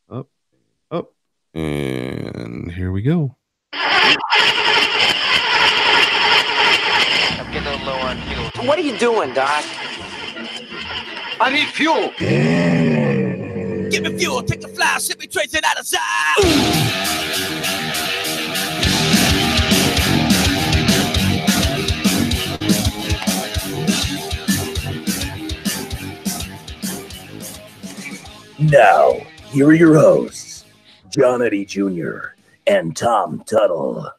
Up, up, and here we go. I'm getting a little low on fuel. What are you doing, Doc? I need fuel. Give me fuel, take the fly, ship me tracing out of sight. Now, here are your hosts, John Eddie Jr. and Tom Tuttle.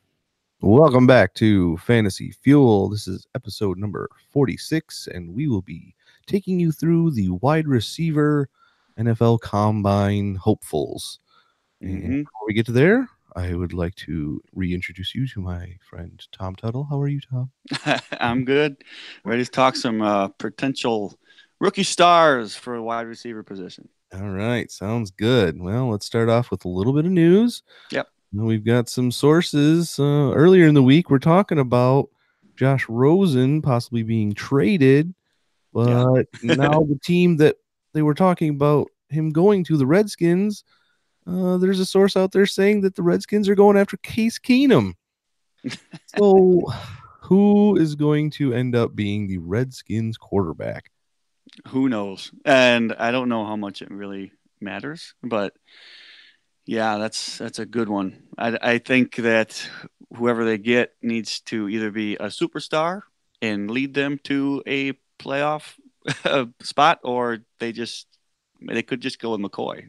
Welcome back to Fantasy Fuel. This is episode number 46, and we will be taking you through the wide receiver NFL Combine hopefuls. And before we get to there, I would like to reintroduce you to my friend Tom Tuttle. How are you, Tom? I'm good. Ready to talk some potential rookie stars for a wide receiver position. All right, sounds good. Well, let's start off with a little bit of news. Yep. We've got some sources. Earlier in the week, we're talking about Josh Rosen possibly being traded, but now the team that they were talking about him going to, the Redskins, there's a source out there saying that the Redskins are going after Case Keenum. So who is going to end up being the Redskins quarterback? Who knows? And I don't know how much it really matters, but yeah, that's a good one. I think that whoever they get needs to either be a superstar and lead them to a playoff spot, or they could just go with McCoy.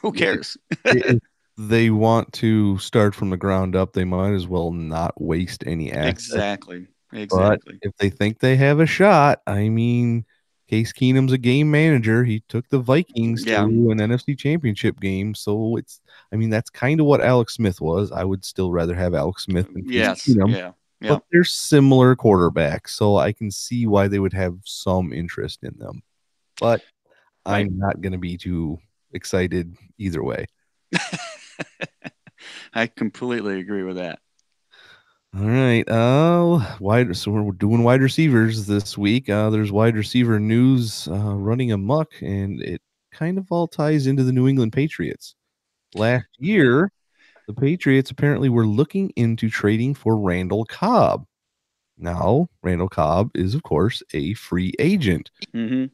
Who cares? If they want to start from the ground up, they might as well not waste any assets. Exactly. But if they think they have a shot, I mean, Case Keenum's a game manager. He took the Vikings to an NFC Championship game. So that's kind of what Alex Smith was. I would still rather have Alex Smith than Case Keenum. Yeah. But they're similar quarterbacks, so I can see why they would have some interest in them. But I'm not going to be too excited either way. I completely agree with that. All right. So we're doing wide receivers this week. There's wide receiver news running amok, and it kind of all ties into the New England Patriots. Last year, the Patriots apparently were looking into trading for Randall Cobb. Now, Randall Cobb is, of course, a free agent. Mm-hmm.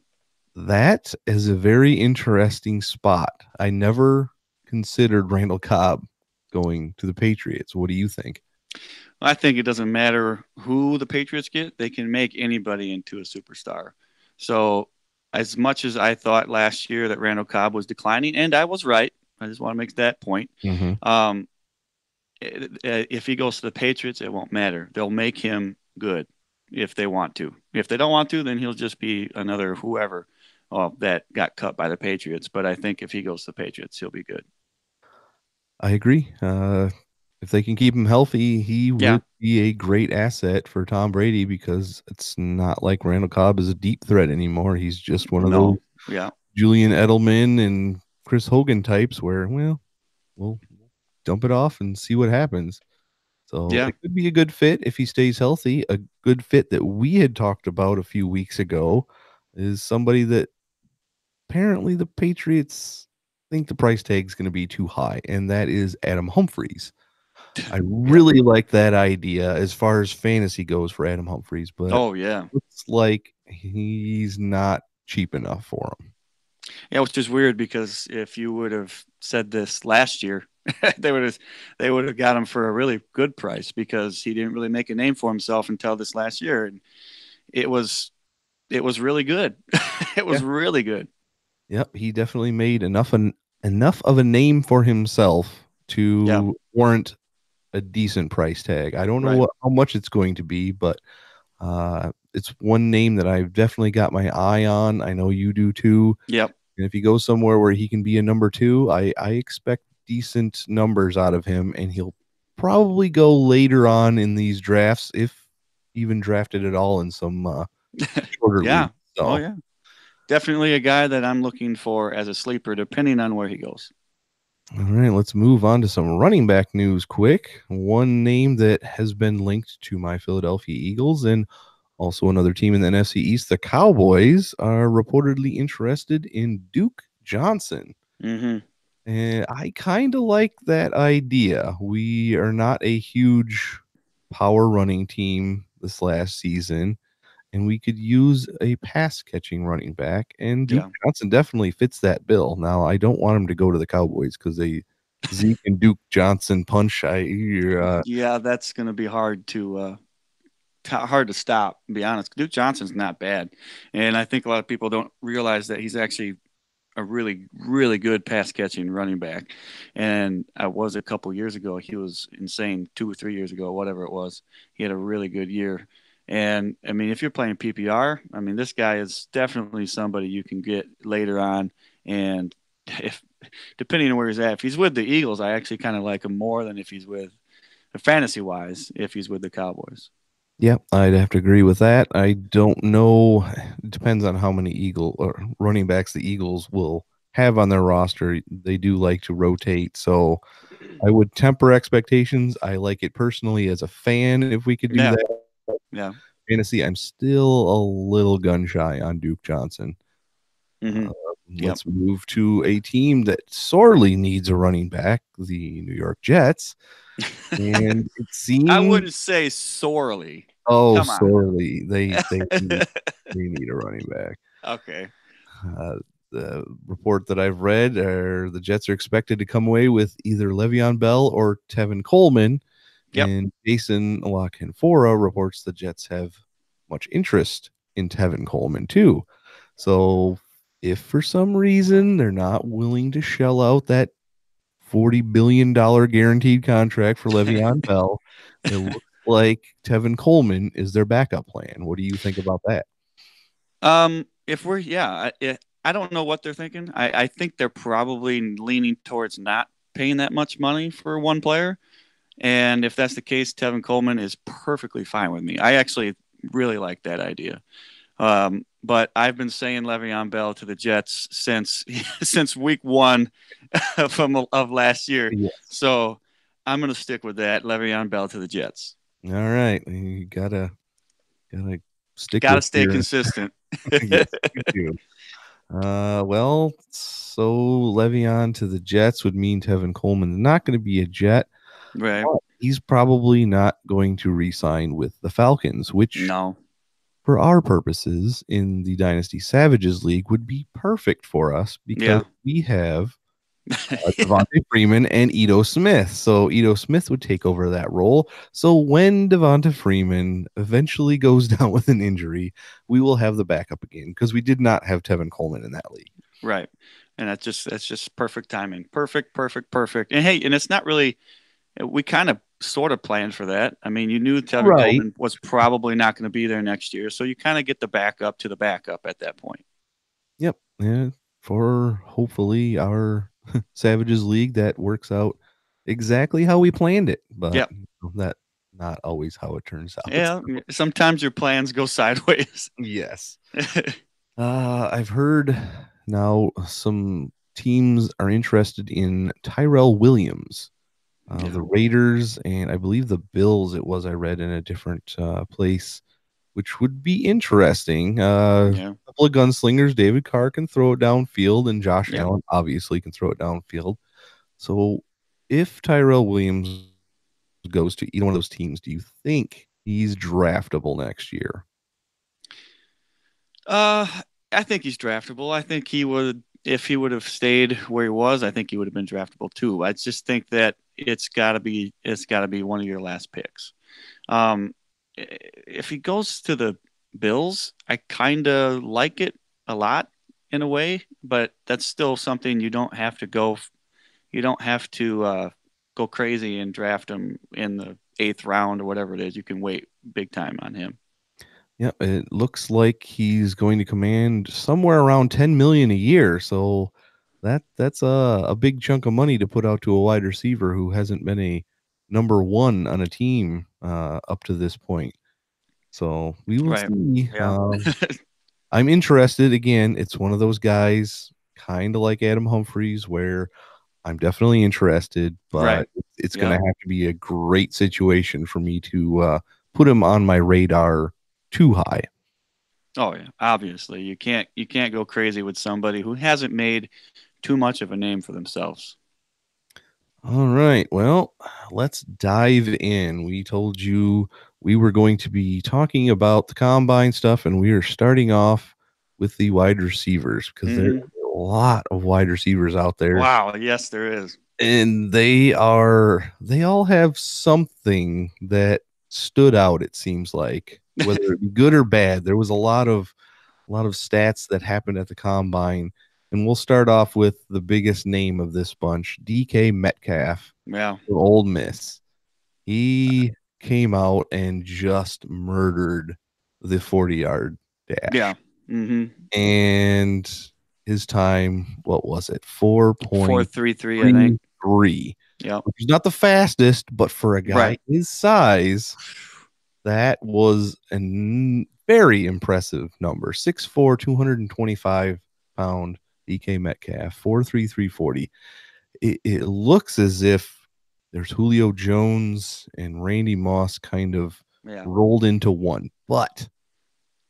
That is a very interesting spot. I never considered Randall Cobb going to the Patriots. What do you think? I think it doesn't matter who the Patriots get. They can make anybody into a superstar. So as much as I thought last year that Randall Cobb was declining, and I was right, I just want to make that point. Mm-hmm. If he goes to the Patriots, it won't matter. They'll make him good if they want to. If they don't want to, then he'll just be another whoever that got cut by the Patriots. But I think if he goes to the Patriots, he'll be good. I agree. If they can keep him healthy, he would be a great asset for Tom Brady, because it's not like Randall Cobb is a deep threat anymore. He's just one of those Julian Edelman and Chris Hogan types where, we'll dump it off and see what happens. So it could be a good fit if he stays healthy. A good fit that we had talked about a few weeks ago is somebody that apparently the Patriots think the price tag is going to be too high, and that is Adam Humphries. I really like that idea as far as fantasy goes for Adam Humphries, but looks like he's not cheap enough for him. Yeah, which is weird, because if you would have said this last year, they would have got him for a really good price, because he didn't really make a name for himself until this last year, and it was really good. It was really good. Yep, he definitely made enough of a name for himself to warrant a decent price tag. I don't know how much it's going to be, but it's one name that I've definitely got my eye on. I know you do too. Yep. And if he goes somewhere where he can be a number two, I expect decent numbers out of him, and he'll probably go later on in these drafts, if even drafted at all in some shorter leagues. So. Oh yeah. Definitely a guy that I'm looking for as a sleeper, depending on where he goes. All right, let's move on to some running back news quick. One name that has been linked to my Philadelphia Eagles and also another team in the NFC East, the Cowboys, are reportedly interested in Duke Johnson. Mm-hmm. And I kind of like that idea. We are not a huge power running team this last season, and we could use a pass catching running back. And Duke Yeah. Johnson definitely fits that bill. Now, I don't want him to go to the Cowboys because they Zeke and Duke Johnson punch. Yeah, that's going to be hard to stop, to be honest. Duke Johnson's not bad. And I think a lot of people don't realize that he's actually a really, really good pass catching running back. And I was a couple years ago. He was insane 2 or 3 years ago, whatever it was. He had a really good year. And I mean, if you're playing PPR, I mean, this guy is definitely somebody you can get later on. And if depending on where he's at, if he's with the Eagles, I actually kind of like him more than if he's with fantasy wise, if he's with the Cowboys. Yeah, I'd have to agree with that. I don't know. It depends on how many Eagle or running backs the Eagles will have on their roster. They do like to rotate, so I would temper expectations. I like it personally as a fan if we could do Yeah. that. Yeah. Fantasy, I'm still a little gun shy on Duke Johnson. Mm-hmm. Let's move to a team that sorely needs a running back, the New York Jets. And it seems I wouldn't say sorely. Oh, sorely. They need a running back. Okay. The report that I've read are the Jets are expected to come away with either Le'Veon Bell or Tevin Coleman. Yep. And Jason La Canfora reports the Jets have much interest in Tevin Coleman too. So if for some reason they're not willing to shell out that $40 billion guaranteed contract for Le'Veon Bell, it looks like Tevin Coleman is their backup plan. What do you think about that? I don't know what they're thinking. I think they're probably leaning towards not paying that much money for one player. And if that's the case, Tevin Coleman is perfectly fine with me. I actually really like that idea. But I've been saying Le'Veon Bell to the Jets since week 1 of last year. Yes. So I'm going to stick with that. Le'Veon Bell to the Jets. All right. You gotta stick. Gotta stay consistent. Yes, you do. Well, so Le'Veon to the Jets would mean Tevin Coleman is not going to be a Jet. Right. He's probably not going to re-sign with the Falcons, which for our purposes in the Dynasty Savages League would be perfect for us because we have Devonta Freeman and Ito Smith. So Ito Smith would take over that role. So when Devonta Freeman eventually goes down with an injury, we will have the backup again because we did not have Tevin Coleman in that league. Right. And that's just perfect timing. Perfect. And hey, and it's not really, we kind of sort of planned for that. I mean, you knew Tevin Coleman was probably not going to be there next year. So you kind of get the backup to the backup at that point. Yep. Yeah. For hopefully our Savages League, that works out exactly how we planned it, but that not always how it turns out. Yeah, sometimes your plans go sideways. Yes. I've heard now some teams are interested in Tyrell Williams. The Raiders and I believe the Bills, I read in a different place, which would be interesting. A couple of gunslingers. David Carr can throw it downfield, and Josh Allen obviously can throw it downfield. So if Tyrell Williams goes to either one of those teams, do you think he's draftable next year? I think he's draftable. I think he would, if he would have stayed where he was, I think he would have been draftable too. I just think that it's got to be one of your last picks. If he goes to the Bills, I kind of like it a lot in a way, but that's still something you don't have to go crazy and draft him in the 8th round or whatever it is. You can wait big time on him. Yeah, it looks like he's going to command somewhere around $10 million a year. So that's a big chunk of money to put out to a wide receiver who hasn't been a number one on a team up to this point. So we will see. Yeah. I'm interested. Again, it's one of those guys, kind of like Adam Humphries, where I'm definitely interested, but it's going to have to be a great situation for me to put him on my radar too high. Oh yeah, obviously you can't go crazy with somebody who hasn't made too much of a name for themselves. All right. Well, let's dive in. We told you we were going to be talking about the combine stuff, and we are starting off with the wide receivers because there's a lot of wide receivers out there. Wow. Yes, there is. And they all have something that stood out, it seems like, whether it be good or bad. There was a lot of stats that happened at the combine. And we'll start off with the biggest name of this bunch, DK Metcalf. Yeah. From Ole Miss. He came out and just murdered the 40-yard dash. Yeah. And his time, what was it? 4.433, I think. Yeah. Which is not the fastest, but for a guy his size, that was a very impressive number. 6'4", 225-pound DK Metcalf, 4.3340. It looks as if there's Julio Jones and Randy Moss kind of rolled into one, but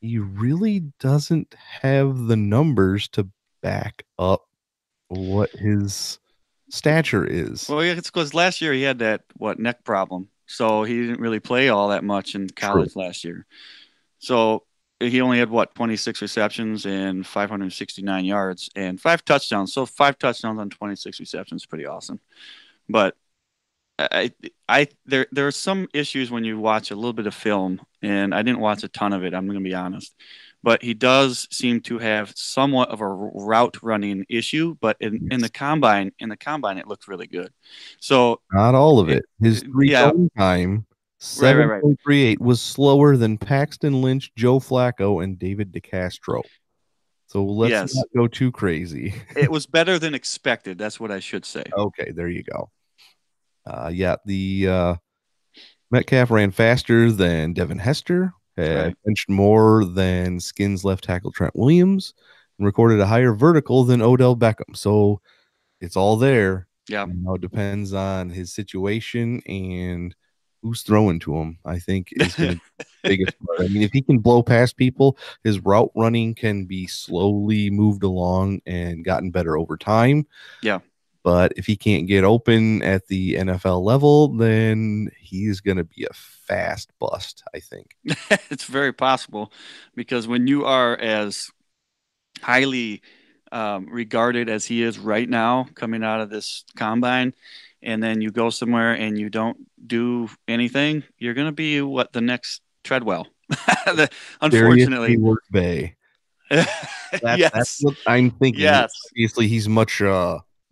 he really doesn't have the numbers to back up what his stature is. Well, yeah, it's because last year he had that neck problem, so he didn't really play all that much in college last year. So he only had 26 receptions and 569 yards and 5 touchdowns. So 5 touchdowns on 26 receptions is pretty awesome. But there are some issues when you watch a little bit of film, and I didn't watch a ton of it, I'm going to be honest. But he does seem to have somewhat of a route running issue, but in the combine, it looked really good. So not all of it. His three-down time, 7.38, was slower than Paxton Lynch, Joe Flacco, and David DeCastro. So let's not go too crazy. It was better than expected. That's what I should say. Okay, there you go. The Metcalf ran faster than Devin Hester, benched more than Skins left tackle Trent Williams, and recorded a higher vertical than Odell Beckham. So it's all there. Yeah. It depends on his situation and who's throwing to him, I think, is going to be the biggest part. I mean, if he can blow past people, his route running can be slowly moved along and gotten better over time. Yeah. But if he can't get open at the NFL level, then he's going to be a fast bust, I think. It's very possible, because when you are as highly regarded as he is right now coming out of this combine, and then you go somewhere and you don't do anything, you're going to be the next Treadwell. Unfortunately. Hayward Bay. That's what I'm thinking. Yes. Obviously, he's much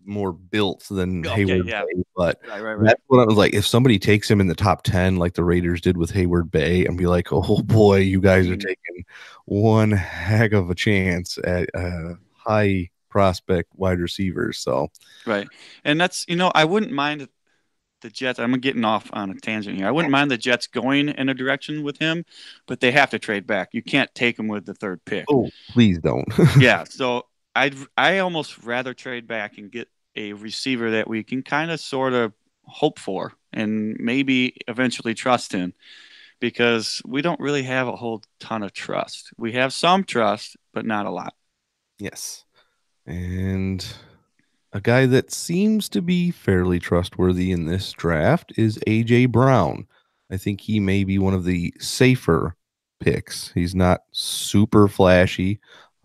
more built than Hayward Bay, but right. That's what I was like. If somebody takes him in the top 10, like the Raiders did with Hayward Bay, and be like, oh boy, you guys are taking one heck of a chance at high prospect wide receivers. So right. And that's, I wouldn't mind the Jets. I'm getting off on a tangent here. I wouldn't mind the Jets going in a direction with him, but they have to trade back. You can't take him with the 3rd pick. Oh, please don't. Yeah. So I almost rather trade back and get a receiver that we can kind of sort of hope for and maybe eventually trust in, because we don't really have a whole ton of trust. We have some trust, but not a lot. Yes. And a guy that seems to be fairly trustworthy in this draft is A.J. Brown. I think he may be one of the safer picks. He's not super flashy.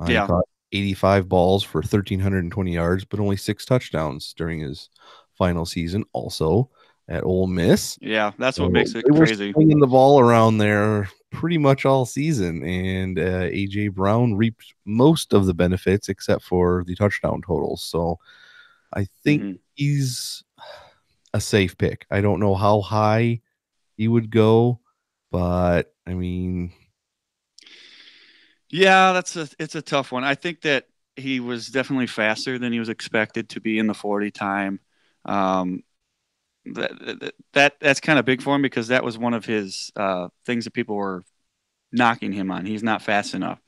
Yeah. 85 balls for 1,320 yards, but only 6 touchdowns during his final season, also at Ole Miss. Yeah, that's what makes it They crazy. were swinging the ball around there pretty much all season, and A.J. Brown reaped most of the benefits except for the touchdown totals. So I think he's a safe pick. I don't know how high he would go, but I mean... Yeah, it's a tough one. I think that he was definitely faster than he was expected to be in the 40 time. That's kind of big for him, because that was one of his things that people were knocking him on. He's not fast enough.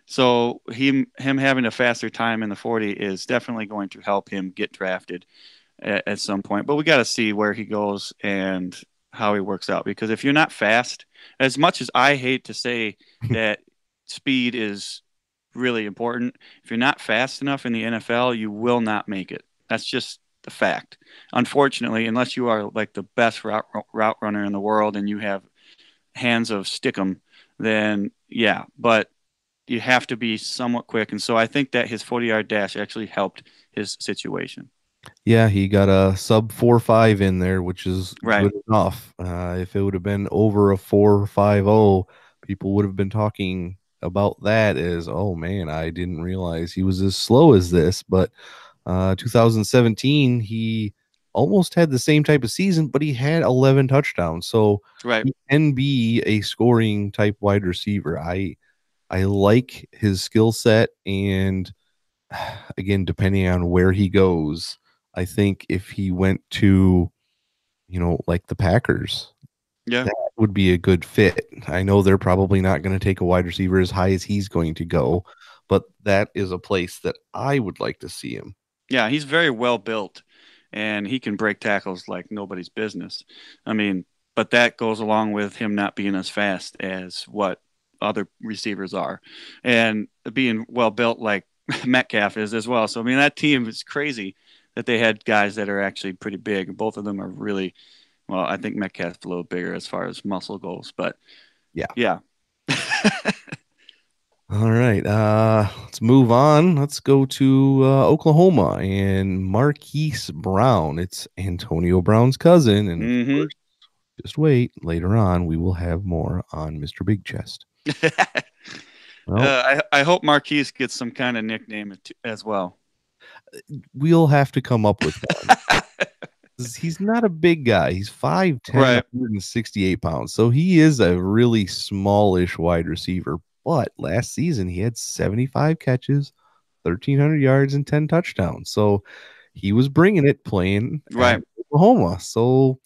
So him having a faster time in the 40 is definitely going to help him get drafted at some point. But we got to see where he goes and how he works out, because if you're not fast, as much as I hate to say that speed is really important. If you're not fast enough in the NFL, you will not make it. That's just the fact. Unfortunately, unless you are like the best route runner in the world and you have hands of stickum, then yeah, but you have to be somewhat quick. And so I think that his 40-yard dash actually helped his situation. Yeah, he got a sub 4.5 in there, which is right. good enough. If it would have been over a 4.50, people would have been talking about that as, oh man, I didn't realize he was as slow as this. But 2017, he almost had the same type of season, but he had 11 touchdowns. So right. he can be a scoring type wide receiver. I like his skill set, and again, depending on where he goes, I think if he went to, like the Packers, yeah, that would be a good fit. I know they're probably not going to take a wide receiver as high as he's going to go, but that is a place that I would like to see him. Yeah, he's very well built, and he can break tackles like nobody's business. I mean, but that goes along with him not being as fast as what other receivers are, and being well built like Metcalf is as well. So I mean, that team is crazy that they had guys that are actually pretty big. Both of them are really well. I think Metcalf's a little bigger as far as muscle goes, but yeah. All right, let's move on. Let's go to Oklahoma and Marquise Brown. It's Antonio Brown's cousin, and of course, just wait. Later on, we will have more on Mr. Big Chest. Well, I hope Marquise gets some kind of nickname as well. We'll have to come up with one. He's not a big guy. He's 5'10", right. 168 pounds. So he is a really smallish wide receiver. But last season, he had 75 catches, 1,300 yards, and 10 touchdowns. So he was bringing it playing right. at Oklahoma. So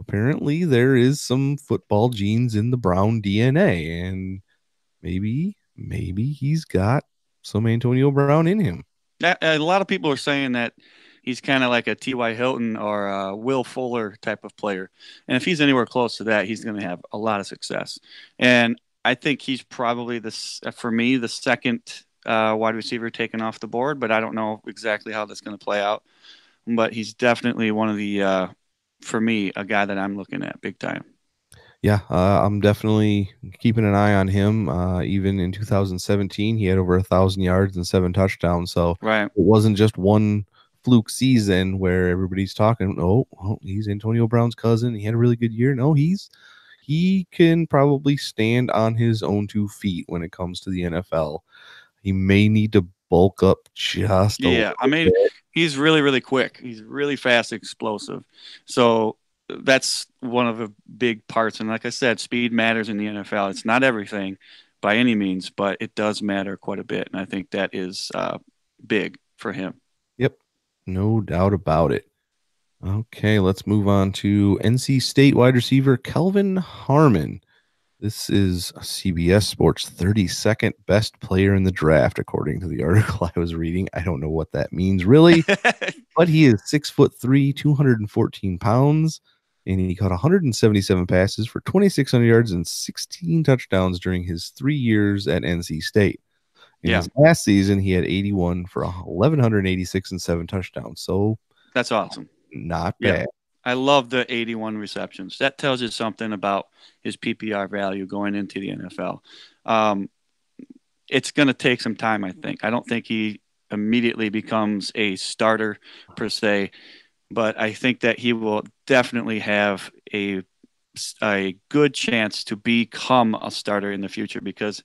apparently there is some football genes in the Brown DNA. And maybe he's got some Antonio Brown in him. A lot of people are saying that he's kind of like a T.Y. Hilton or a Will Fuller type of player. And if he's anywhere close to that, he's going to have a lot of success. And I think he's probably, for me, the second wide receiver taken off the board, but I don't know exactly how that's going to play out. But he's definitely one of the, for me, a guy that I'm looking at big time. Yeah, I'm definitely keeping an eye on him. Even in 2017, he had over 1,000 yards and 7 touchdowns. So right. It wasn't just one fluke season where everybody's talking, oh, he's Antonio Brown's cousin. He had a really good year. No, he can probably stand on his own 2 feet when it comes to the NFL. He may need to bulk up just a little bit. He's really, really quick. He's really fast, explosive. So that's one of the big parts. And like I said, speed matters in the NFL. It's not everything by any means, but it does matter quite a bit. And I think that is big for him. Yep, no doubt about it. Okay, let's move on to NC State wide receiver Kelvin Harmon. This is CBS Sports 32nd best player in the draft, according to the article I was reading. I don't know what that means really, but he is 6'3", 214 pounds, and he caught 177 passes for 2,600 yards and 16 touchdowns during his 3 years at NC State. In his last season, he had 81 for 1,186 and 7 touchdowns. So that's awesome. Not bad. I love the 81 receptions. That tells you something about his PPR value going into the NFL. It's going to take some time, I think. I don't think he immediately becomes a starter per se, but I think that he will definitely have a good chance to become a starter in the future, because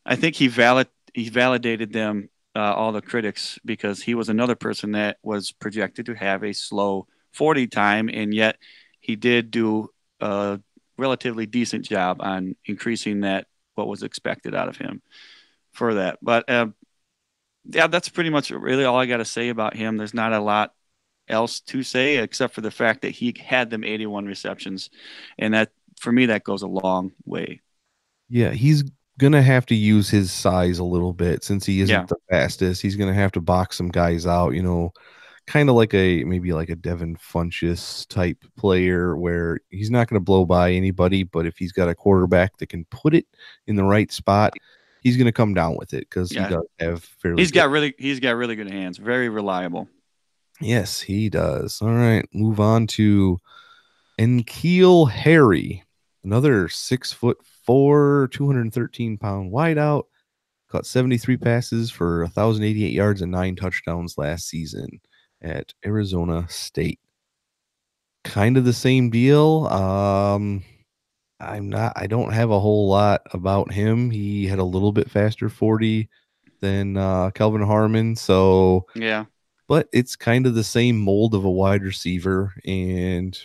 I think he validated them, all the critics, because he was another person that was projected to have a slow 40 time, and yet he did do a relatively decent job on increasing that, what was expected out of him for that. But yeah, that's pretty much really all I got to say about him. There's not a lot else to say except for the fact that he had them 81 receptions, and that, for me, that goes a long way. Yeah, he's gonna have to use his size a little bit since he isn't the fastest. He's gonna have to box some guys out, kind of like maybe like a Devin Funchess type player, where he's not going to blow by anybody, but if he's got a quarterback that can put it in the right spot, he's going to come down with it because he does have fairly. He's got really good hands. Very reliable. Yes, he does. All right, move on to N'Keal Harry, another 6'4", 213-pound wideout. Caught 73 passes for 1,088 yards and 9 touchdowns last season at Arizona State. Kind of the same deal. I don't have a whole lot about him. He had a little bit faster 40 than Kelvin Harmon. So yeah, but it's kind of the same mold of a wide receiver, and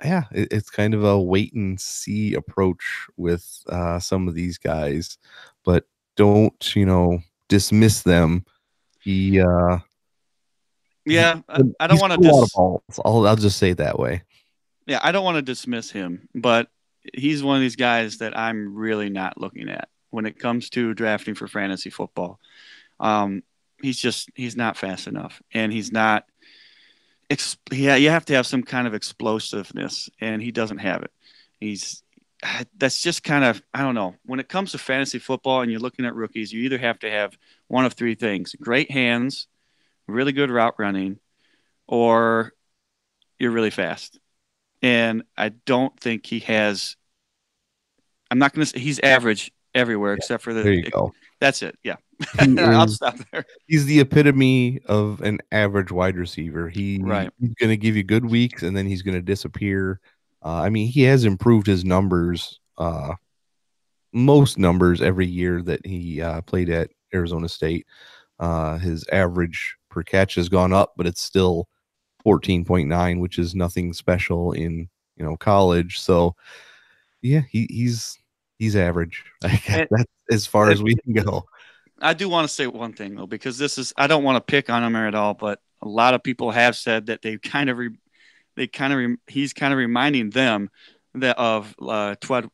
yeah, it's kind of a wait and see approach with some of these guys, but don't, dismiss them. I don't want to I'll just say it that way. Yeah, I don't want to dismiss him, but he's one of these guys that I'm really not looking at when it comes to drafting for fantasy football. He's not fast enough, and he's not. You have to have some kind of explosiveness, and he doesn't have it. That's just kind of, I don't know. When it comes to fantasy football and you're looking at rookies, you either have to have one of three things: great hands, really good route running, or you're really fast. And I don't think he has. I'm not going to say he's average everywhere except for the. There you go. That's it. Yeah. I'll stop there. He's the epitome of an average wide receiver. He's going to give you good weeks and then he's going to disappear. He has improved his numbers, most numbers every year that he played at Arizona State. His average per catch has gone up, but it's still 14.9, which is nothing special in college. So yeah, he's average. That's as far as we can go. I do want to say one thing though, because I don't want to pick on him at all, but a lot of people have said that he's kind of reminding them of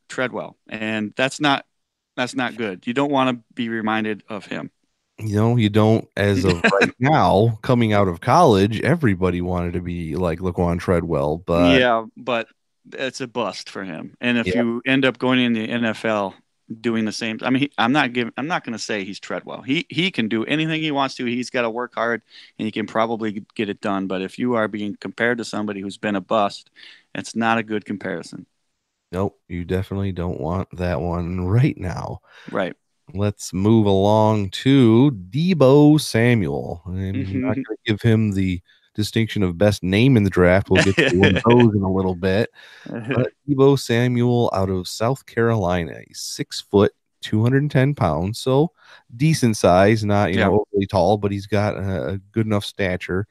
Treadwell, and that's not good. You don't want to be reminded of him. You don't, as of right now, coming out of college, everybody wanted to be like Laquan Treadwell, but it's a bust for him. And if you end up going in the NFL doing the same, I'm not going to say he's Treadwell. He can do anything he wants to. He's got to work hard, and he can probably get it done. But if you are being compared to somebody who's been a bust, it's not a good comparison. Nope, you definitely don't want that one right now. Right. Let's move along to Deebo Samuel. I'm not going to give him the distinction of best name in the draft. We'll get to one of those in a little bit. But Deebo Samuel out of South Carolina. He's 6 foot, 210 pounds. So decent size, not overly tall, but he's got a good enough stature.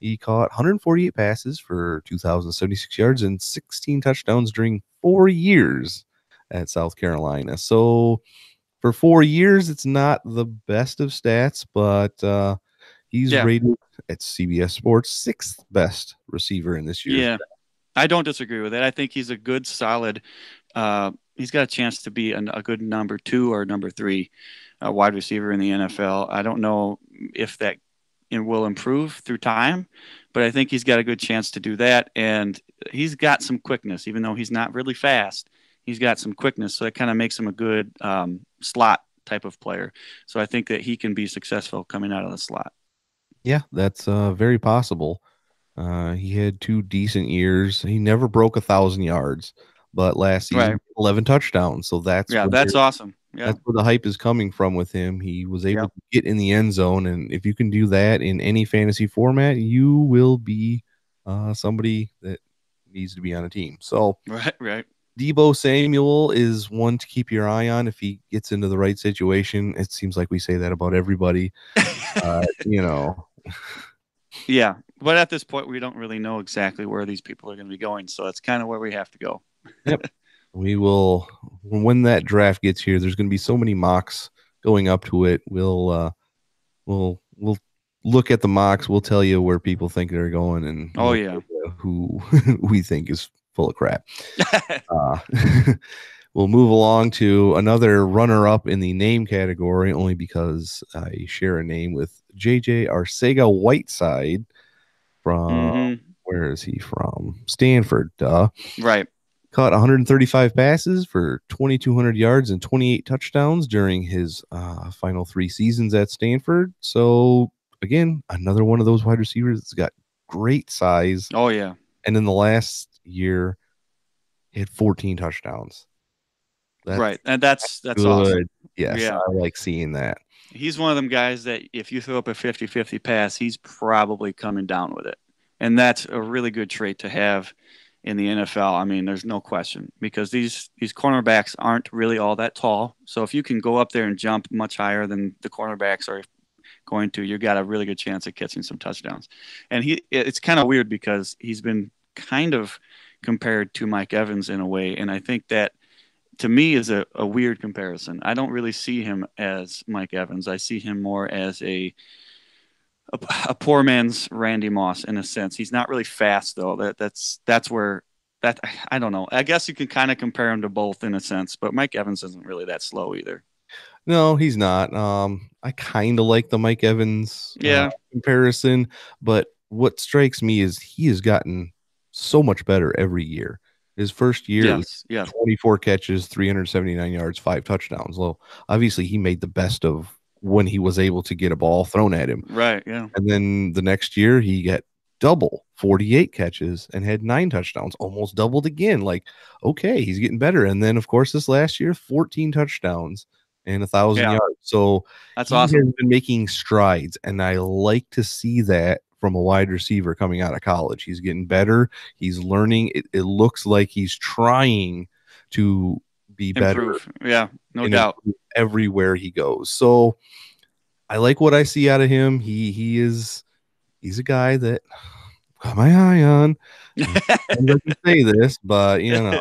He caught 148 passes for 2,076 yards and 16 touchdowns during 4 years at South Carolina. So for 4 years, it's not the best of stats, but he's rated at CBS Sports 6th best receiver in this year. Yeah, I don't disagree with that. I think he's a good, solid. He's got a chance to be a good number 2 or number 3 wide receiver in the NFL. I don't know if that will improve through time, but I think he's got a good chance to do that. And he's got some quickness, even though he's not really fast. He's got some quickness, so that kind of makes him a good slot type of player. So I think that he can be successful coming out of the slot. Yeah, that's very possible. He had 2 decent years. He never broke 1,000 yards, but last season, 11 touchdowns. So that's awesome. Yeah, that's where the hype is coming from with him. He was able to get in the end zone, and if you can do that in any fantasy format, you will be somebody that needs to be on a team. So right. Deebo Samuel is one to keep your eye on if he gets into the right situation. It seems like we say that about everybody. Yeah, but at this point, we don't really know exactly where these people are going to be going, so that's kind of where we have to go. Yep. We will, when that draft gets here, there's going to be so many mocks going up to it. We'll look at the mocks. We'll tell you where people think they're going, and who we think is full of crap. We'll move along to another runner-up in the name category, only because I share a name with JJ Arcega-Whiteside from, where is he from? Stanford. Right. caught 135 passes for 2,200 yards and 28 touchdowns during his final 3 seasons at Stanford. So, again, another one of those wide receivers that's got great size. Oh, yeah. And in the last year, he had 14 touchdowns. Right. And that's good. Awesome. Yes, yeah. I like seeing that. He's one of them guys that if you throw up a 50-50 pass, he's probably coming down with it. And that's a really good trait to have in the NFL. I mean, there's no question, because these cornerbacks aren't really all that tall. So if you can go up there and jump much higher than the cornerbacks are going to, you got a really good chance of catching some touchdowns. And it's kind of weird because he's been kind of compared to Mike Evans in a way. And I think that, to me, is a weird comparison. I don't really see him as Mike Evans. I see him more as a poor man's Randy Moss in a sense. He's not really fast though. That's where I don't know. I guess you can kind of compare him to both in a sense, but Mike Evans isn't really that slow either. No, he's not. I kind of like the Mike Evans comparison, but what strikes me is he has gotten so much better every year. His first year, 24 catches, 379 yards, 5 touchdowns. Well, obviously he made the best of when he was able to get a ball thrown at him. Right, yeah. And then the next year he got double, 48 catches and had 9 touchdowns, almost doubled again. Like, okay, he's getting better. And then, of course, this last year, 14 touchdowns and 1,000 yards. So that's awesome. He has been making strides, and I like to see that from a wide receiver coming out of college. He's getting better. He's learning. It looks like he's trying to be better. Yeah, no doubt. Everywhere he goes. So I like what I see out of him. He's a guy that got my eye on. I doesn't say this, but you know.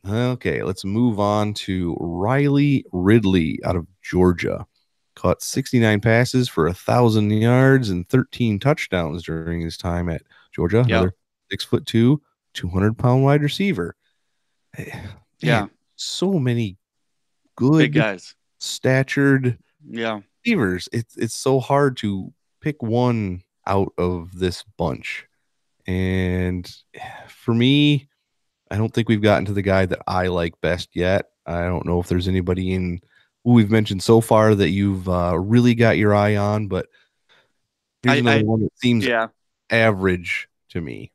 Okay, let's move on to Riley Ridley out of Georgia. Caught 69 passes for 1,000 yards and 13 touchdowns during his time at Georgia. Another 6'2", 200-pound wide receiver. Man, so many good big guys, statured receivers. It's so hard to pick one out of this bunch. And for me, I don't think we've gotten to the guy that I like best yet. I don't know if there's anybody in who we've mentioned so far that you've really got your eye on, but here's another one that seems average to me.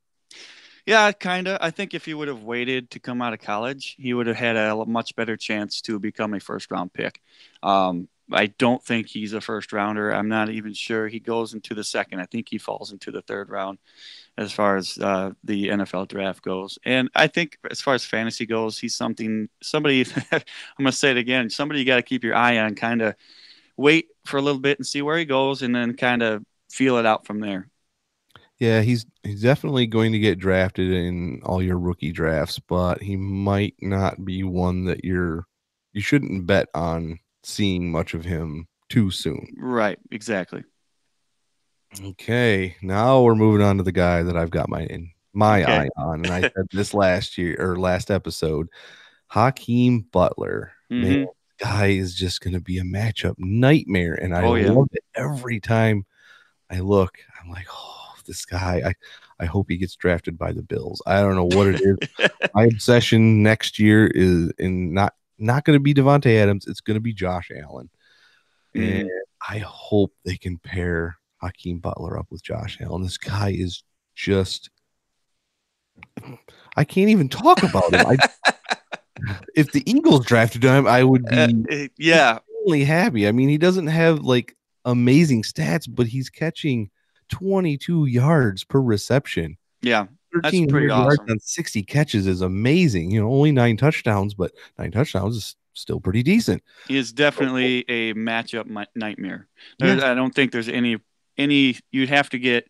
Yeah, kind of. I think if he would have waited to come out of college, he would have had a much better chance to become a first-round pick. I don't think he's a first-rounder. I'm not even sure he goes into the second. I think he falls into the third round as far as the NFL draft goes. And I think as far as fantasy goes, he's somebody, I'm going to say it again, somebody you got to keep your eye on, kind of wait for a little bit and see where he goes and then kind of feel it out from there. Yeah, he's definitely going to get drafted in all your rookie drafts, but he might not be one that you shouldn't bet on seeing much of him too soon. Right, exactly. Okay, now we're moving on to the guy that I've got my eye on, and I said this last episode, Hakeem Butler. Mm-hmm. Man, this guy is just going to be a matchup nightmare, and I love it every time I look. I'm like, oh, this guy. I hope he gets drafted by the Bills. I don't know what it is. My obsession next year is not going to be Devontae Adams. It's going to be Josh Allen, and I hope they can pair Hakeem Butler up with Josh Allen. This guy is just, I can't even talk about him. If the Eagles drafted him, I would be really happy. I mean, he doesn't have like amazing stats, but he's catching 22 yards per reception. Yeah, that's pretty awesome. On 60 catches is amazing. You know, only 9 touchdowns, but 9 touchdowns is still pretty decent. He is definitely a matchup nightmare. I don't think there's any you'd have to get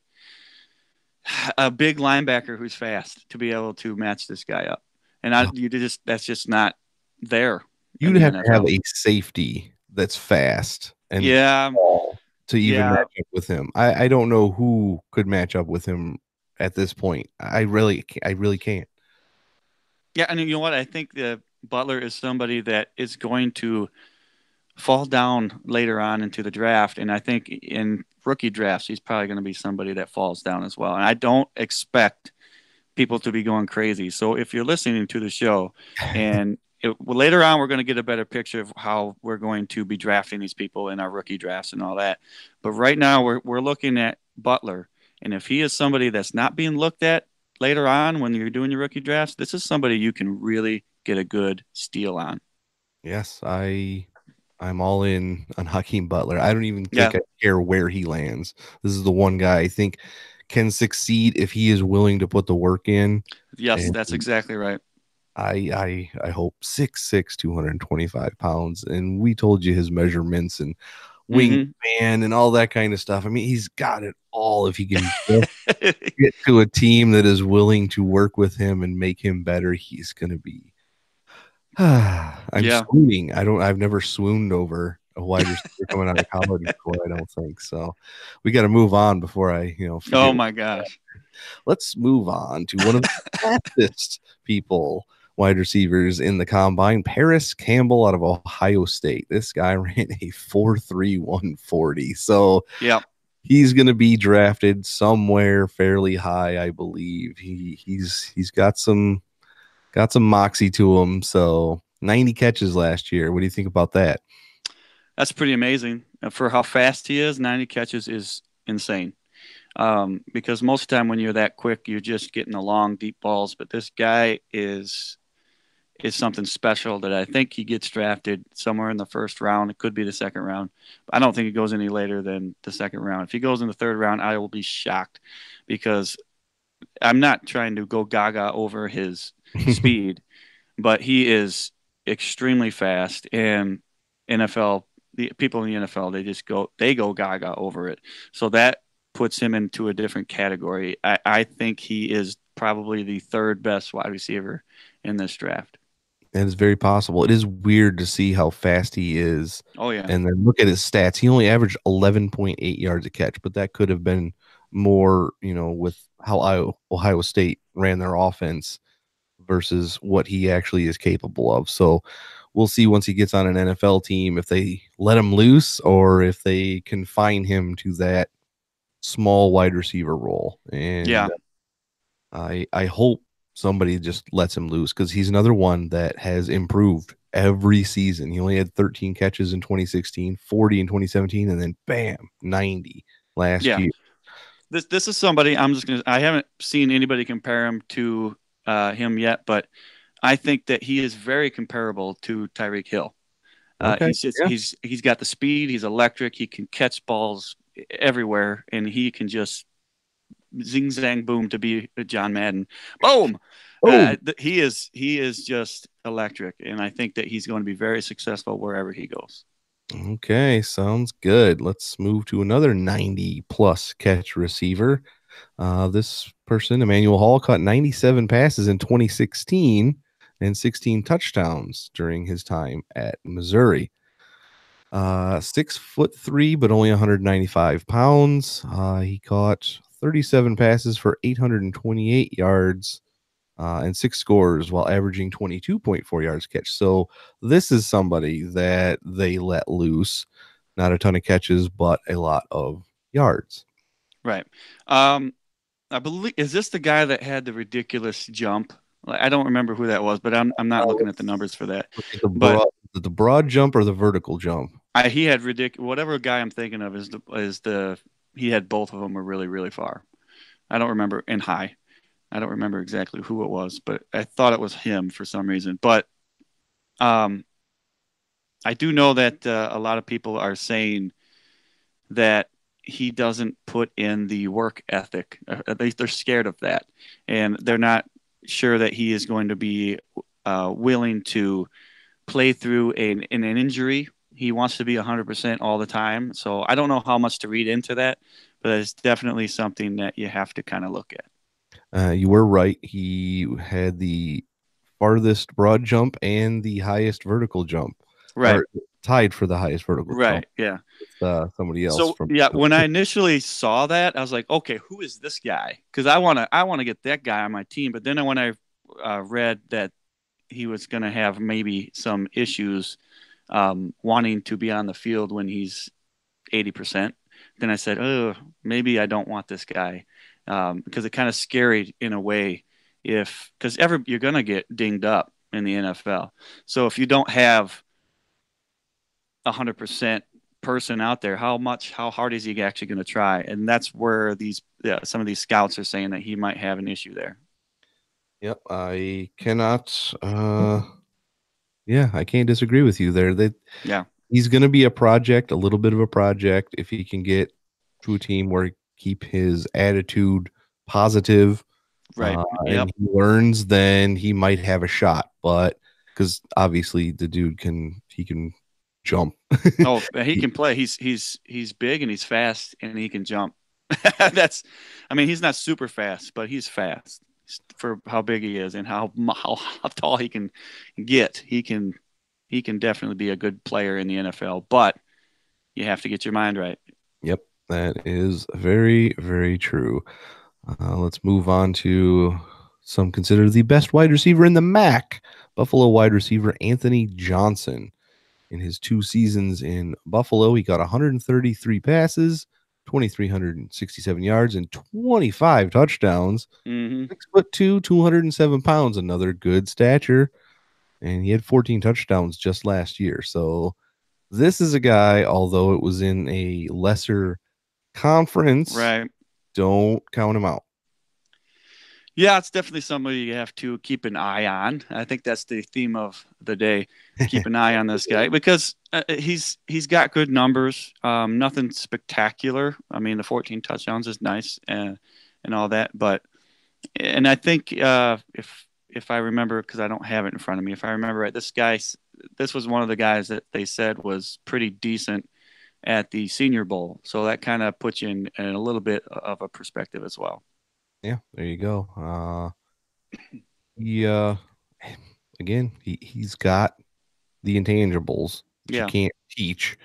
a big linebacker who's fast to be able to match this guy up, and that's just not there. You'd have to have a safety that's fast and to even match up with him. I don't know who could match up with him at this point. I really can't. Yeah, and you know what? I think that Butler is somebody that is going to fall down later on into the draft, and I think in rookie drafts he's probably going to be somebody that falls down as well. And I don't expect people to be going crazy. So if you're listening to the show and later on, we're going to get a better picture of how we're going to be drafting these people in our rookie drafts and all that. But right now we're looking at Butler. And if he is somebody that's not being looked at later on when you're doing your rookie drafts, this is somebody you can really get a good steal on. Yes, I'm all in on Hakeem Butler. I don't even think I care where he lands. This is the one guy I think can succeed if he is willing to put the work in. Yes, that's exactly right. I hope 6'6", 225 pounds. And we told you his measurements and wingspan and all that kind of stuff. I mean, he's got it all. If he can get to a team that is willing to work with him and make him better, he's going to be. Swooning. I've never swooned over a wide receiver coming out of college before. I don't think so. We got to move on before I, Oh my gosh. Let's move on to one of the fastest wide receivers in the combine, Paris Campbell out of Ohio State. This guy ran a 4.3 140. So he's going to be drafted somewhere fairly high, I believe. He's got some moxie to him. So 90 catches last year. What do you think about that? That's pretty amazing. For how fast he is, 90 catches is insane. Because most of the time when you're that quick, you're just getting the long, deep balls. But this guy is something special that I think he gets drafted somewhere in the first round. It could be the second round. But I don't think he goes any later than the second round. If he goes in the third round, I will be shocked because I'm not trying to go gaga over his speed, but he is extremely fast. And the people in the NFL, they go gaga over it. So that puts him into a different category. I think he is probably the third best wide receiver in this draft. That is very possible. It is weird to see how fast he is. Oh, yeah. And then look at his stats. He only averaged 11.8 yards a catch, but that could have been more, with how Ohio State ran their offense versus what he actually is capable of. So we'll see once he gets on an NFL team if they let him loose or if they confine him to that small wide receiver role. And I hope somebody just lets him loose because he's another one that has improved every season. He only had 13 catches in 2016, 40 in 2017, and then bam, 90 last year. This is somebody I haven't seen anybody compare him to him yet, but I think that he is very comparable to Tyreek Hill. He's got the speed. He's electric. He can catch balls everywhere, and he can just zing zang boom to be John Madden. Boom. He is just electric, and I think that he's going to be very successful wherever he goes. Okay, sounds good. Let's move to another 90-plus catch receiver. This person, Emmanuel Hall, caught 97 passes in 2016 and 16 touchdowns during his time at Missouri. 6'3", but only 195 pounds. He caught 37 passes for 828 yards and 6 scores while averaging 22.4 yards catch. So this is somebody that they let loose. Not a ton of catches, but a lot of yards. Right. I believe, is this the guy that had the ridiculous jump? I don't remember who that was, but I'm not looking at the numbers for that. The broad jump or the vertical jump? He had whatever guy I'm thinking of he had both of them were really, really far. I don't remember and high. I don't remember exactly who it was, but I thought it was him for some reason. But I do know that a lot of people are saying that he doesn't put in the work ethic. At least they're scared of that. And they're not sure that he is going to be willing to play through an injury. He wants to be 100% all the time. So I don't know how much to read into that, but it's definitely something that you have to kind of look at. You were right. He had the farthest broad jump and the highest vertical jump. Right. Tied for the highest vertical jump. Right, yeah. With, somebody else. So, when I initially saw that, I was like, okay, who is this guy? Because I want to get that guy on my team. But then when I read that he was going to have maybe some issues wanting to be on the field when he's 80%, then I said, oh, maybe I don't want this guy because it kind of scary in a way because you're going to get dinged up in the NFL. So if you don't have 100% person out there, how hard is he actually going to try? And that's where some of these scouts are saying that he might have an issue there. Yep, I cannot. I can't disagree with you there. He's going to be a little bit of a project, if he can get to a team where keep his attitude positive, right? And he learns, then he might have a shot. But because obviously the dude can jump. Oh, he can play. He's big and he's fast and he can jump. He's not super fast, but he's fast for how big he is and how tall he can get. He can definitely be a good player in the NFL, but you have to get your mind right. Yep, that is very, very true. Let's move on to some considered the best wide receiver in the MAC. Buffalo wide receiver Anthony Johnson. In his 2 seasons in Buffalo, he got 133 passes, 2,367 yards, and 25 touchdowns. 6'2", 207 pounds, another good stature. And he had 14 touchdowns just last year. So this is a guy, although it was in a lesser conference, right? Don't count him out. Yeah, it's definitely somebody you have to keep an eye on. I think that's the theme of the day. Keep an eye on this guy because he's got good numbers. Nothing spectacular. I mean, the 14 touchdowns is nice and all that. And I think if I remember, because I don't have it in front of me, if I remember right, this was one of the guys that they said was pretty decent at the Senior Bowl. So that kind of puts you in a little bit of a perspective as well. Yeah, there you go. He's got the intangibles that you can't teach.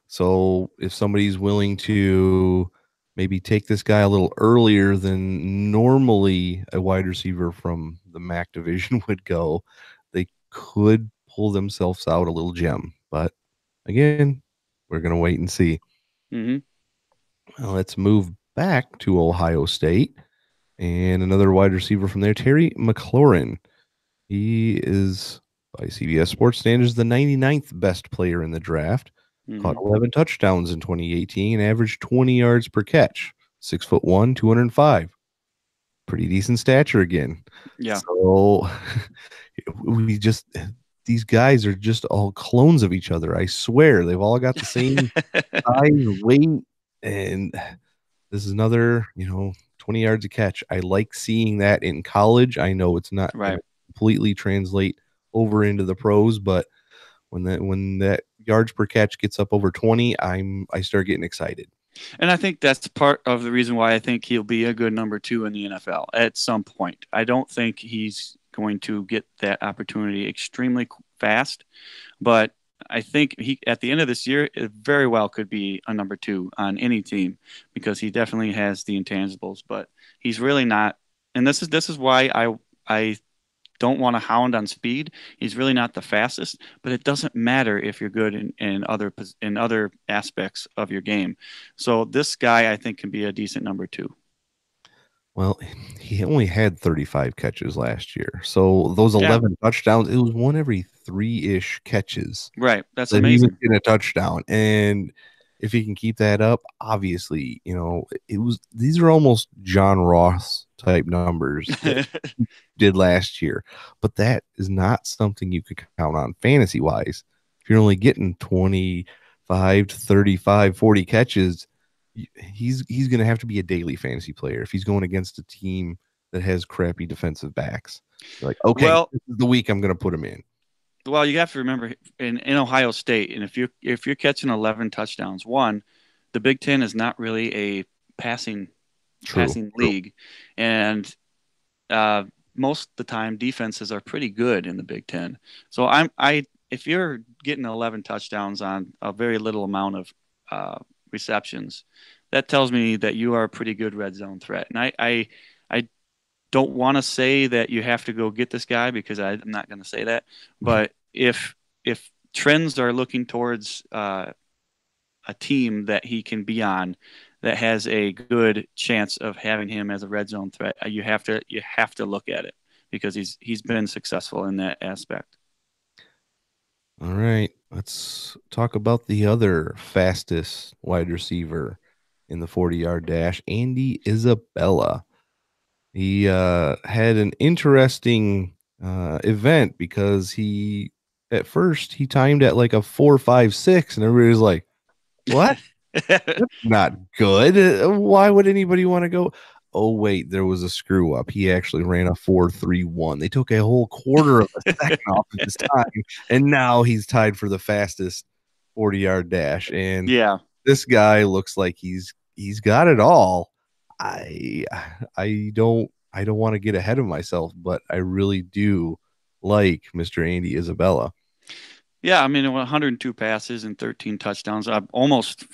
So if somebody's willing to maybe take this guy a little earlier than normally a wide receiver from the MAC division would go, they could pull themselves out a little gem. But again, we're going to wait and see. Well, let's move back to Ohio State. And another wide receiver from there, Terry McLaurin. He is, by CBS Sports standards, the 99th best player in the draft. Caught 11 touchdowns in 2018 and averaged 20 yards per catch. 6'1", 205. Pretty decent stature again. Yeah. So these guys are just all clones of each other. I swear, they've all got the same size, weight, and this is another, 20 yards a catch. I like seeing that in college. I know it's not right. completely translate over into the pros, but when that yards per catch gets up over 20, I start getting excited. And I think that's part of the reason why I think he'll be a good number 2 in the NFL at some point. I don't think he's going to get that opportunity extremely fast, but I think he, at the end of this year, it very well could be a number 2 on any team because he definitely has the intangibles, but he's really not. And this is why I don't want to hound on speed. He's really not the fastest, but it doesn't matter if you're good in other aspects of your game. So this guy, I think, can be a decent number 2. Well, he only had 35 catches last year. So those 11 touchdowns, it was one every 3-ish catches. Right. That's amazing. He was in a touchdown. And if he can keep that up, obviously, these are almost John Ross type numbers that he did last year. But that is not something you could count on fantasy wise. If you're only getting 25 to 35, 40 catches, he's going to have to be a daily fantasy player if he's going against a team that has crappy defensive backs. You're like, okay, this is the week I'm going to put him in. Well, you have to remember in Ohio State, and if you're catching 11 touchdowns, the Big Ten is not really a passing league, and most of the time defenses are pretty good in the Big Ten. So if you're getting 11 touchdowns on a very little amount of receptions, that tells me that you are a pretty good red zone threat. And I don't want to say that you have to go get this guy because I'm not going to say that. But if trends are looking towards a team that he can be on that has a good chance of having him as a red zone threat, you have to look at it. because he's been successful in that aspect. All right, let's talk about the other fastest wide receiver in the 40-yard dash, Andy Isabella. He had an interesting event because at first he timed at like a 4.56, and everybody was like, "What? That's not good. Why would anybody want to go?" Oh wait, there was a screw up. He actually ran a 4.31. They took a whole quarter of a second off of his time, and now he's tied for the fastest 40-yard dash. And yeah, this guy looks like he's got it all. I don't want to get ahead of myself, but I really do like Mr. Andy Isabella. Yeah, I mean, 102 passes and 13 touchdowns, almost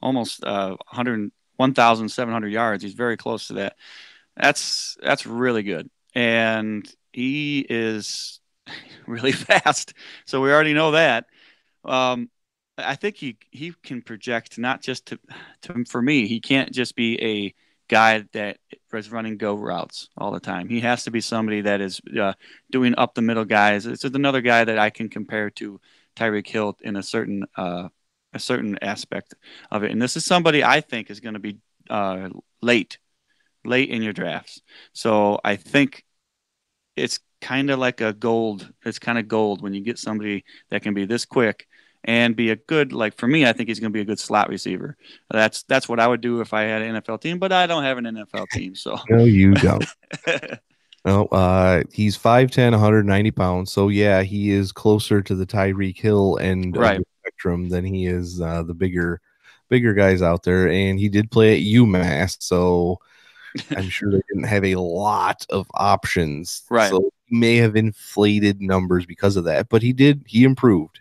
1,700 yards. He's very close to that. That's really good, and he is really fast. So we already know that. I think he can project not just to for me. He can't just be a guy that is running go routes all the time. He has to be somebody that is doing up the middle guys. It's another guy that I can compare to Tyreek Hill in a certain aspect of it. And this is somebody I think is going to be late in your drafts. So I think it's kind of like a gold. It's kind of gold when you get somebody that can be this quick and be a good, like for me, I think he's going to be a good slot receiver. That's what I would do if I had an NFL team, but I don't have an NFL team. So no, you don't. No, he's 5'10", 190 pounds. So yeah, he is closer to the Tyreek Hill end of the spectrum than he is the bigger guys out there. And he did play at UMass, so I'm sure they didn't have a lot of options. Right. So he may have inflated numbers because of that, but he improved.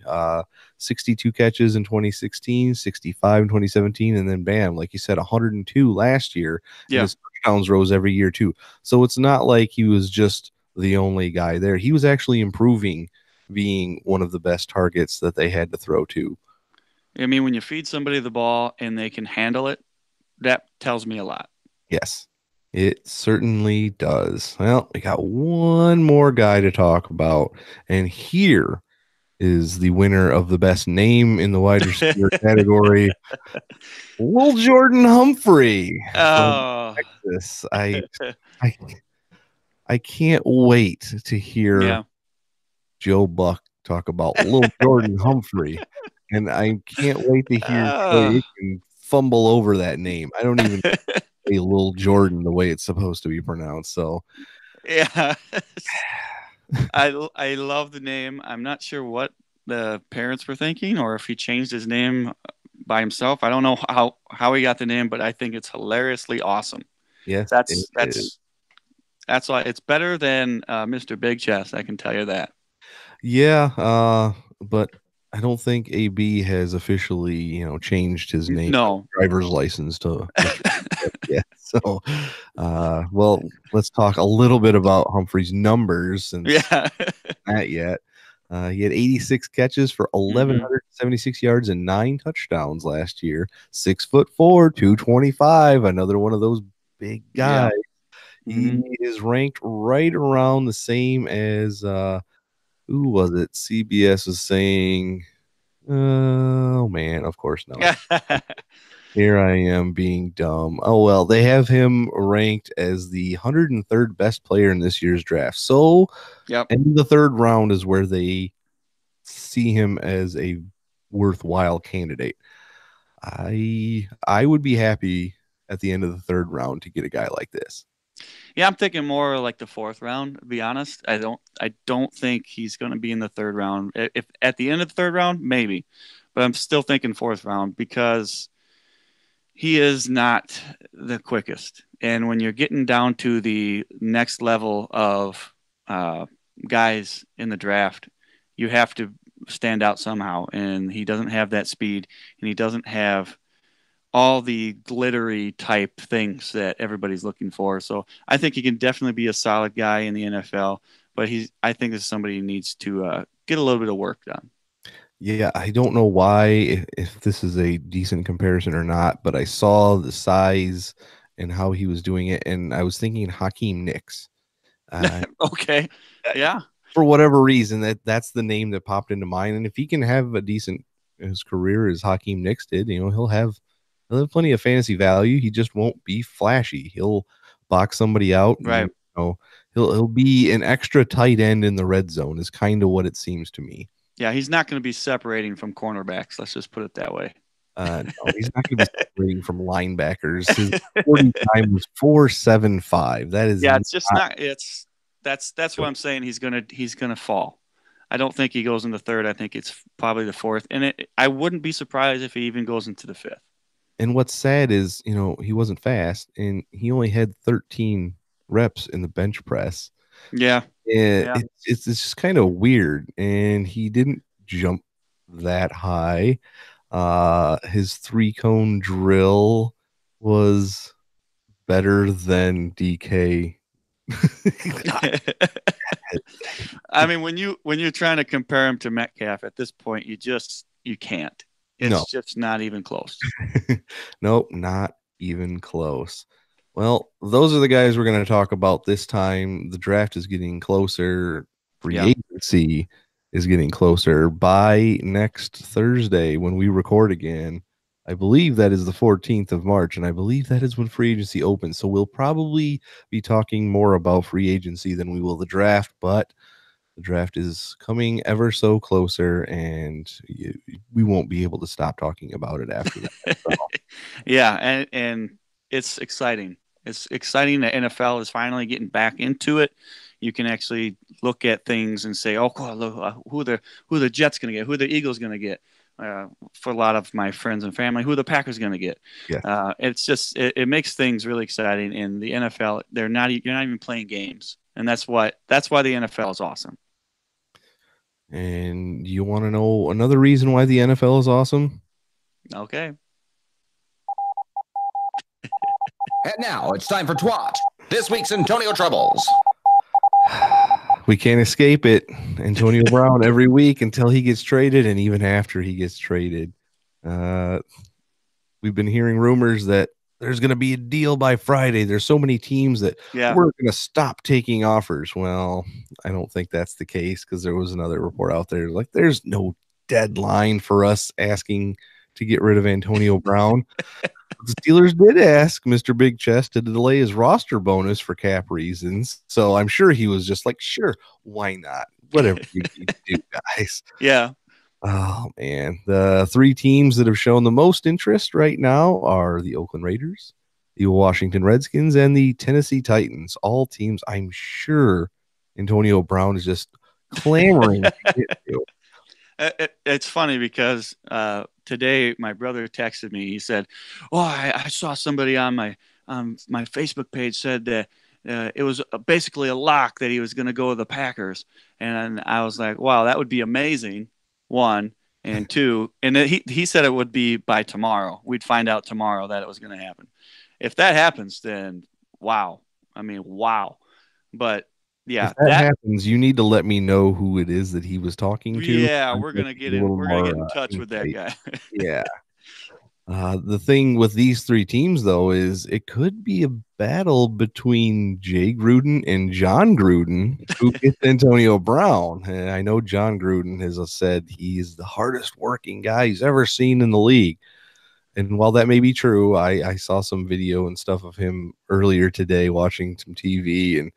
62 catches in 2016, 65 in 2017, and then bam, like you said, 102 last year. Yeah. His touchdowns rose every year too. So it's not like he was just the only guy there. He was actually improving, being one of the best targets that they had to throw to. I mean, when you feed somebody the ball and they can handle it, that tells me a lot. Yes, it certainly does. Well, we got one more guy to talk about, and here is the winner of the best name in the wide receiver category, Lil Jordan Humphrey from Texas. I can't wait to hear Joe Buck talk about Lil Jordan Humphrey, and I can't wait to hear he can fumble over that name. I don't even say Lil Jordan the way it's supposed to be pronounced. So yeah. I love the name. I'm not sure what the parents were thinking, or if he changed his name by himself. I don't know how he got the name, but I think it's hilariously awesome. Yes, that's why it's better than Mr. Big Chest. I can tell you that. Yeah, but I don't think AB has officially, changed his name. No, driver's license to. Yeah. So, well, let's talk a little bit about Humphrey's numbers. Since not yet. He had 86 catches for 1,176 yards and 9 touchdowns last year. 6'4", 225. Another one of those big guys. Yeah. He is ranked right around the same as who was it? CBS was saying. Oh man, of course not. Here I am being dumb. Oh well, they have him ranked as the 103rd best player in this year's draft. So, in the third round is where they see him as a worthwhile candidate. I would be happy at the end of the third round to get a guy like this. Yeah, I'm thinking more like the fourth round, to be honest. I don't think he's going to be in the third round. If at the end of the third round, maybe. But I'm still thinking fourth round because he is not the quickest. And when you're getting down to the next level of guys in the draft, you have to stand out somehow. And he doesn't have that speed, and he doesn't have all the glittery type things that everybody's looking for. So I think he can definitely be a solid guy in the NFL, but I think this is somebody who needs to get a little bit of work done. Yeah, I don't know why, if this is a decent comparison or not, but I saw the size and how he was doing it, and I was thinking Hakeem Nicks. Okay. Yeah. For whatever reason, that's the name that popped into mind. And if he can have a decent his career as Hakeem Nicks did, he'll have plenty of fantasy value. He just won't be flashy. He'll box somebody out. Right. And, he'll be an extra tight end in the red zone is kind of what it seems to me. Yeah, he's not going to be separating from cornerbacks. Let's just put it that way. No, he's not going to be separating from linebackers. His 40 time was 4.75. That is it's just not. That's what I'm saying. He's gonna fall. I don't think he goes in the third. I think it's probably the fourth, and I wouldn't be surprised if he even goes into the fifth. And what's sad is, he wasn't fast, and he only had 13 reps in the bench press. Yeah. It's just kind of weird, and he didn't jump that high. His 3-cone drill was better than DK. I mean, when you're trying to compare him to Metcalf at this point, you can't. It's just not even close. Nope, not even close. Well, those are the guys we're going to talk about this time. The draft is getting closer. Free agency is getting closer. By next Thursday, when we record again, I believe that is the 14th of March, and I believe that is when free agency opens. So we'll probably be talking more about free agency than we will the draft, but the draft is coming ever so closer, and we won't be able to stop talking about it after that. So. Yeah, and it's exciting. It's exciting that NFL is finally getting back into it. You can actually look at things and say, "Oh, God, look, who the Jets going to get? Who the Eagles going to get?" For a lot of my friends and family, who the Packers going to get? Yeah. It's just it makes things really exciting. In the NFL, you're not even playing games, and that's why the NFL is awesome. And you want to know another reason why the NFL is awesome? Okay. And now it's time for Twat, this week's Antonio Troubles. We can't escape it. Antonio Brown every week until he gets traded, and even after he gets traded. We've been hearing rumors that there's going to be a deal by Friday. There's so many teams that we're going to stop taking offers. Well, I don't think that's the case, because there was another report out there like there's no deadline for us asking to get rid of Antonio Brown. The Steelers did ask Mr. Big Chest to delay his roster bonus for cap reasons. So I'm sure he was just like, sure, why not? Whatever you need to do, guys. Yeah. Oh, man. The three teams that have shown the most interest right now are the Oakland Raiders, the Washington Redskins, and the Tennessee Titans. All teams I'm sure Antonio Brown is just clamoring to get to. It's funny because today my brother texted me. He said, "Oh, I saw somebody on my Facebook page said that it was basically a lock that he was going to go with the Packers." And I was like, "Wow, that would be amazing." One and two, and he said it would be by tomorrow. We'd find out tomorrow that it was going to happen. If that happens, then wow. I mean, wow. But yeah, if that happens, you need to let me know who it is that he was talking to. Yeah, we're gonna get in touch with that guy. Yeah. The thing with these three teams, though, is it could be a battle between Jay Gruden and John Gruden, who gets Antonio Brown. And I know John Gruden has said he's the hardest working guy he's ever seen in the league. And while that may be true, I saw some video and stuff of him earlier today watching some TV, and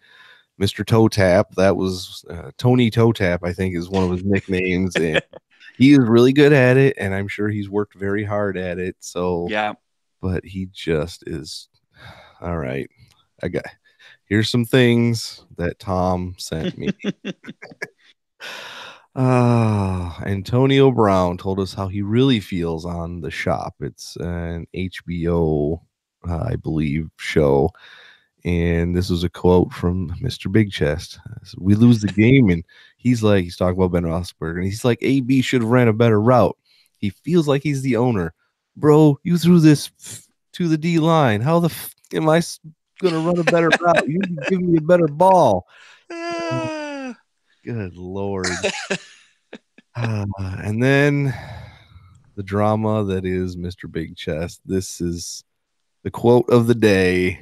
Mr. Toe Tap, that was Tony Toe Tap, I think is one of his nicknames. And he is really good at it, and I'm sure he's worked very hard at it. So yeah, but he just is all right. Here's some things that Tom sent me. Antonio Brown told us how he really feels on The Shop. It's an HBO, I believe, show. And this was a quote from Mr. Big Chest. We lose the game, and he's talking about Ben Roethlisberger, and he's like, AB should have ran a better route. He feels like he's the owner. Bro, you threw this to the D line. How the am I going to run a better route? You can give me a better ball. Good Lord. And then the drama that is Mr. Big Chest. This is the quote of the day.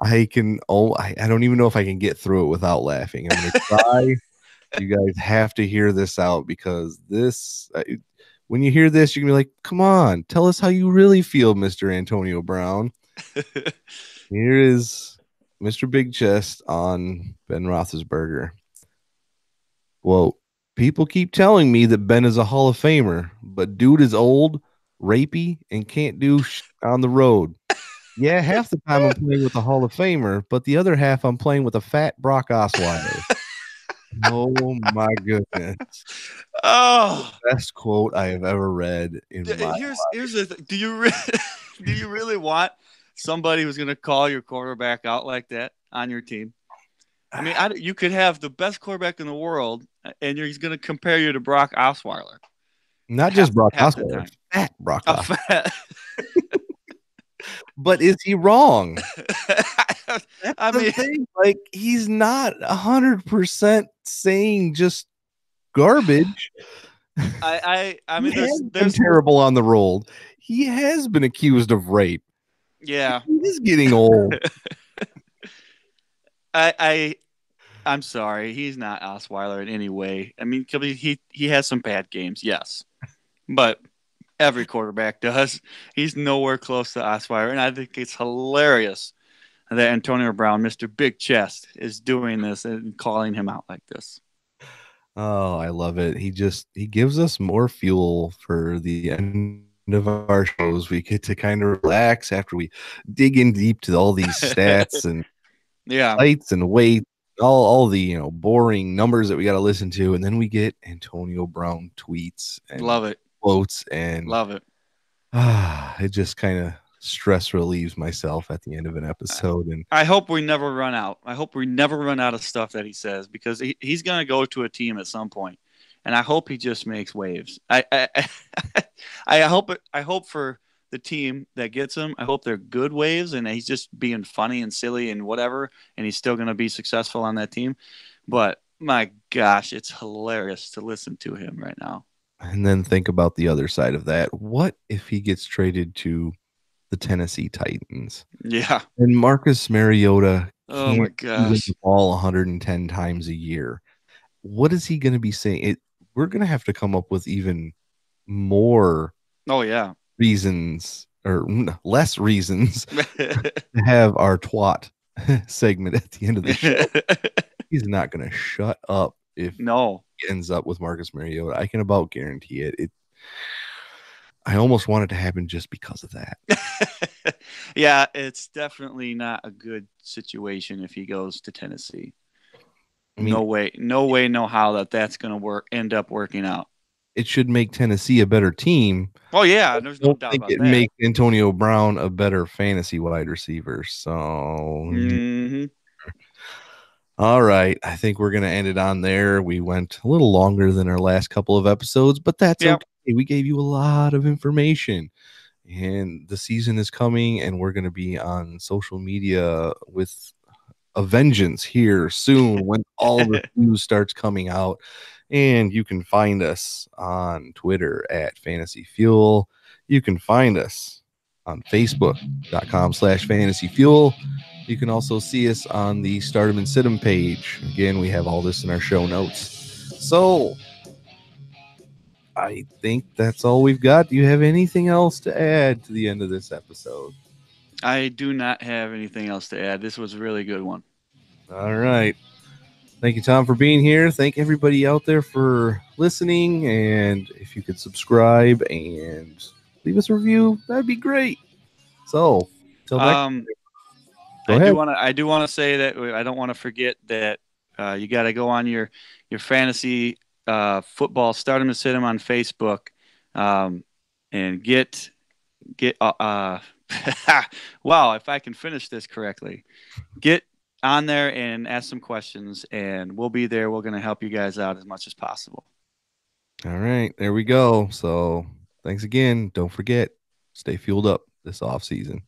I can. Oh, I don't even know if I can get through it without laughing. I'm gonna cry. You guys have to hear this out because this. When you hear this, you're gonna be like, "Come on, tell us how you really feel, Mr. Antonio Brown." Here is Mr. Big Chest on Ben Roethlisberger. Well, people keep telling me that Ben is a Hall of Famer, but dude is old, rapey, and can't do on the road. Yeah, half the time I'm playing with a Hall of Famer, but the other half I'm playing with a fat Brock Osweiler. Oh my goodness. Oh, Best quote I have ever read in my life. Here's the thing. Do you really want somebody who's going to call your quarterback out like that on your team? I mean, you could have the best quarterback in the world, and he's going to compare you to Brock Osweiler. Not just Brock Osweiler, fat Brock Osweiler. But is he wrong? I mean, thing. Like, he's not 100% saying just garbage. I mean, there's terrible on the roll. He has been accused of rape. Yeah, he's getting old. I'm sorry, he's not Osweiler in any way. I mean, he has some bad games, yes, but every quarterback does. He's nowhere close to Osweiler, and I think it's hilarious that Antonio Brown, Mr. Big Chest, is doing this and calling him out like this. Oh, I love it. He gives us more fuel for the end of our shows. We get to kind of relax after we dig in deep to all these stats and heights and weight, all the boring numbers that we got to listen to, and then we get Antonio Brown tweets and love it. Quotes and love it. It just kind of stress relieves myself at the end of an episode. And I hope we never run out. I hope we never run out of stuff that he says, because he's going to go to a team at some point, and I hope he just makes waves. I hope for the team that gets him, I hope they're good waves, and he's just being funny and silly and whatever, and he's still going to be successful on that team. But my gosh, it's hilarious to listen to him right now. And then think about the other side of that. What if he gets traded to the Tennessee Titans? Yeah. And Marcus Mariota oh my gosh, the ball 110 times a year. What is he going to be saying? We're going to have to come up with even more reasons, or less reasons, to have our twat segment at the end of the show. He's not going to shut up if he ends up with Marcus Mariota. I can about guarantee it. I almost want it to happen just because of that. Yeah, it's definitely not a good situation if he goes to Tennessee. I mean, no way, no how that's going to end up working out. It should make Tennessee a better team. Oh yeah, there's no doubt about that. It makes Antonio Brown a better fantasy wide receiver. So, All right, I think we're going to end it on there. We went a little longer than our last couple of episodes, but that's okay. We gave you a lot of information, and the season is coming, and we're going to be on social media with a vengeance here soon when all the news starts coming out. And you can find us on Twitter at Fantasy Fuel. You can find us on Facebook.com/Fantasy Fuel. You can also see us on the Stardom and Sid'em page. Again, we have all this in our show notes. So I think that's all we've got. Do you have anything else to add to the end of this episode? I do not have anything else to add. This was a really good one. All right. Thank you, Tom, for being here. Thank everybody out there for listening. And if you could subscribe and leave us a review, that'd be great. So, till next time. I do want to say that I don't want to forget that you got to go on your fantasy football Stardom and Sid'em on Facebook and get wow, if I can finish this correctly, get on there and ask some questions, and we'll be there. We're going to help you guys out as much as possible. All right, there we go. So thanks again. Don't forget, stay fueled up this off season.